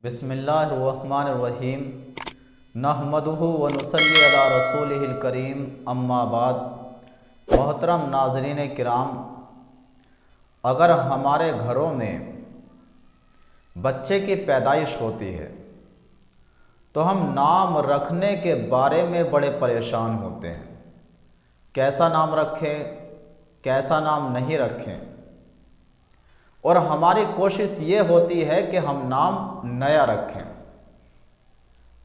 بسم اللہ الرحمن الرحیم نحمدہ و نصلی علی رسولہ الکریم اما بعد۔ محترم ناظرین کرام، اگر ہمارے گھروں میں بچے کی پیدائش ہوتی ہے تو ہم نام رکھنے کے بارے میں بڑے پریشان ہوتے ہیں۔ کیسا نام رکھیں، کیسا نام نہیں رکھیں، اور ہماری کوشش یہ ہوتی ہے کہ ہم نام نیا رکھیں،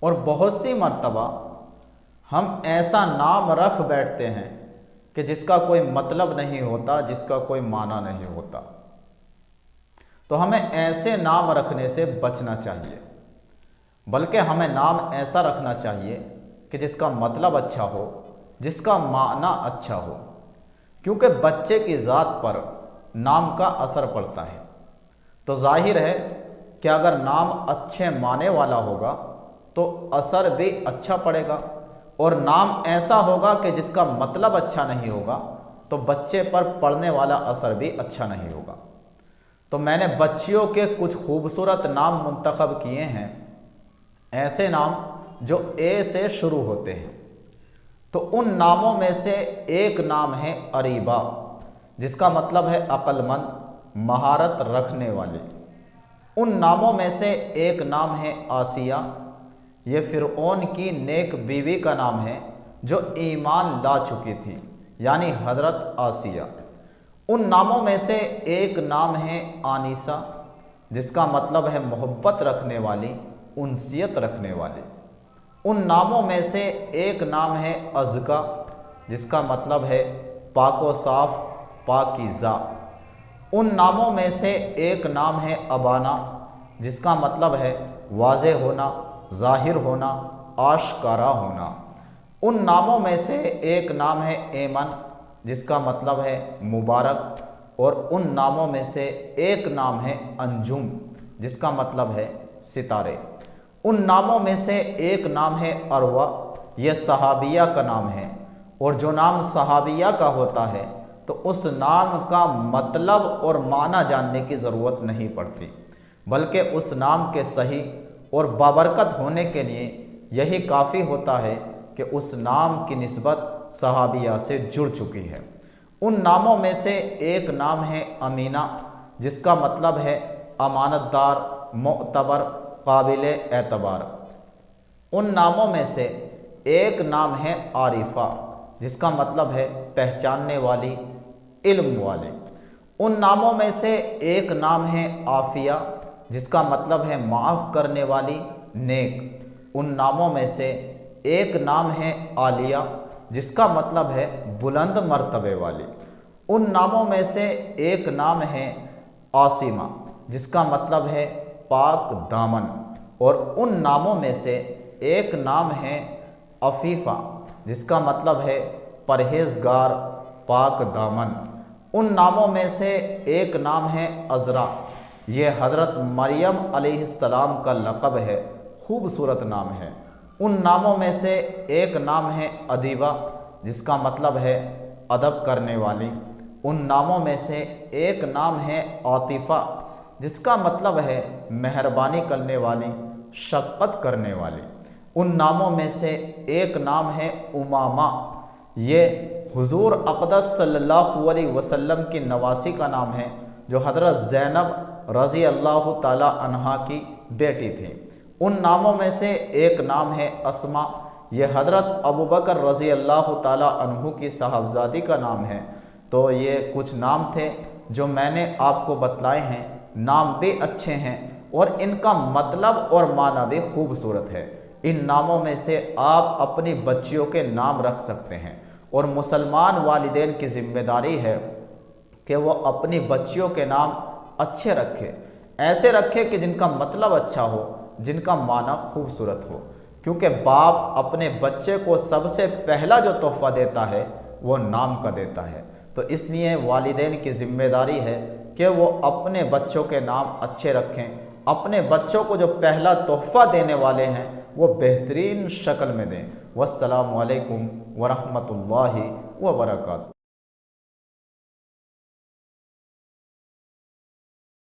اور بہت سی مرتبہ ہم ایسا نام رکھ بیٹھتے ہیں کہ جس کا کوئی مطلب نہیں ہوتا، جس کا کوئی معنی نہیں ہوتا۔ تو ہمیں ایسے نام رکھنے سے بچنا چاہیے، بلکہ ہمیں نام ایسا رکھنا چاہیے کہ جس کا مطلب اچھا ہو، جس کا معنی اچھا ہو، کیونکہ بچے کی ذات پر نام کا اثر پڑتا ہے۔ تو ظاہر ہے کہ اگر نام اچھے معنی والا ہوگا تو اثر بھی اچھا پڑے گا، اور نام ایسا ہوگا کہ جس کا مطلب اچھا نہیں ہوگا تو بچے پر پڑنے والا اثر بھی اچھا نہیں ہوگا۔ تو میں نے بچیوں کے کچھ خوبصورت نام منتخب کیے ہیں، ایسے نام جو اے سے شروع ہوتے ہیں۔ تو ان ناموں میں سے ایک نام ہے اریبہ، جس کا مطلب ہے عقل مند، مہارت رکھنے والی۔ ان ناموں میں سے ایک نام ہے آسیہ، یہ فرعون کی نیک بیوی کا نام ہے جو ایمان لا چکی تھی، یعنی حضرت آسیہ۔ ان ناموں میں سے ایک نام ہے آنیسہ، جس کا مطلب ہے محبت رکھنے والی، انسیت رکھنے والی۔ ان ناموں میں سے ایک نام ہے ازکیٰ، جس کا مطلب ہے پاک و صاف، پاکیزہ۔ ان ناموں میں سے ایک نام ہے ابانا، جس کا مطلب ہے واضح ہونا، ظاہر ہونا، آشکارا ہونا۔ ان ناموں میں سے ایک نام ہے ایمن، جس کا مطلب ہے مبارک، اور ان ناموں میں سے ایک نام ہے انجم، جس کا مطلب ہے ستارے۔ ان ناموں میں سے ایک نام ہے عروہ، یہ صحابیہ کا نام ہے، اور جو نام صحابیہ کا ہوتا ہے تو اس نام کا مطلب اور معنی جاننے کی ضرورت نہیں پڑتی، بلکہ اس نام کے صحیح اور بابرکت ہونے کے لیے یہی کافی ہوتا ہے کہ اس نام کی نسبت صحابیہ سے جڑ چکی ہے۔ ان ناموں میں سے ایک نام ہے امینہ، جس کا مطلب ہے امانت دار، معتبر، قابل اعتبار۔ ان ناموں میں سے ایک نام ہے عارفہ، جس کا مطلب ہے پہچاننے والی، علم والی۔ ان ناموں میں سے ایک نام ہے عافیہ، جس کا مطلب ہے معاف کرنے والی، نیک۔ ان ناموں میں سے ایک نام ہے عالیہ، جس کا مطلب ہے بلند مرتبے والی۔ ان ناموں میں سے ایک نام ہے عاصمہ، جس کا مطلب ہے پاک دامن۔ اور ان ناموں میں سے ایک نام ہے عفیفہ، جس کا مطلب ہے پرہیزگار، پاک دامن۔ ان ناموں میں سے ایک نام ہے عذرا، یہ حضرت مریم علیہ السلام کا لقب ہے، خوبصورت نام ہے۔ ان ناموں میں سے ایک نام ہے ادیبہ، جس کا مطلب ہے ادب کرنے والی۔ ان ناموں میں سے ایک نام ہے عاطفہ، جس کا مطلب ہے مہربانی کرنے والی، شفقت کرنے والی۔ ان ناموں میں سے ایک نام ہے امامہ، یہ حضور اقدس صلی اللہ علیہ وسلم کی نواسی کا نام ہے، جو حضرت زینب رضی اللہ تعالی عنہا کی بیٹی تھی۔ ان ناموں میں سے ایک نام ہے اسماء، یہ حضرت ابوبکر رضی اللہ تعالی عنہ کی صاحبزادی کا نام ہے۔ تو یہ کچھ نام تھے جو میں نے آپ کو بتلائے ہیں۔ نام بھی اچھے ہیں اور ان کا مطلب اور معنی بھی خوبصورت ہے۔ ان ناموں میں سے آپ اپنی بچیوں کے نام رکھ سکتے ہیں، اور مسلمان والدین کی ذمہ داری ہے کہ وہ اپنی بچیوں کے نام اچھے رکھے، ایسے رکھے کہ جن کا مطلب اچھا ہو، جن کا معنی خوبصورت ہو، کیونکہ باپ اپنے بچے کو سب سے پہلا جو تحفہ دیتا ہے وہ نام کا دیتا ہے۔ تو اس لیے والدین کی ذمہ داری ہے کہ وہ اپنے بچوں کے نام اچھے رکھیں، اپنے بچوں کو جو پہلا تحفہ دینے والے ہیں وہ بہترین شکل میں دیں۔ والسلام علیکم ورحمۃ اللہ وبرکاتہ۔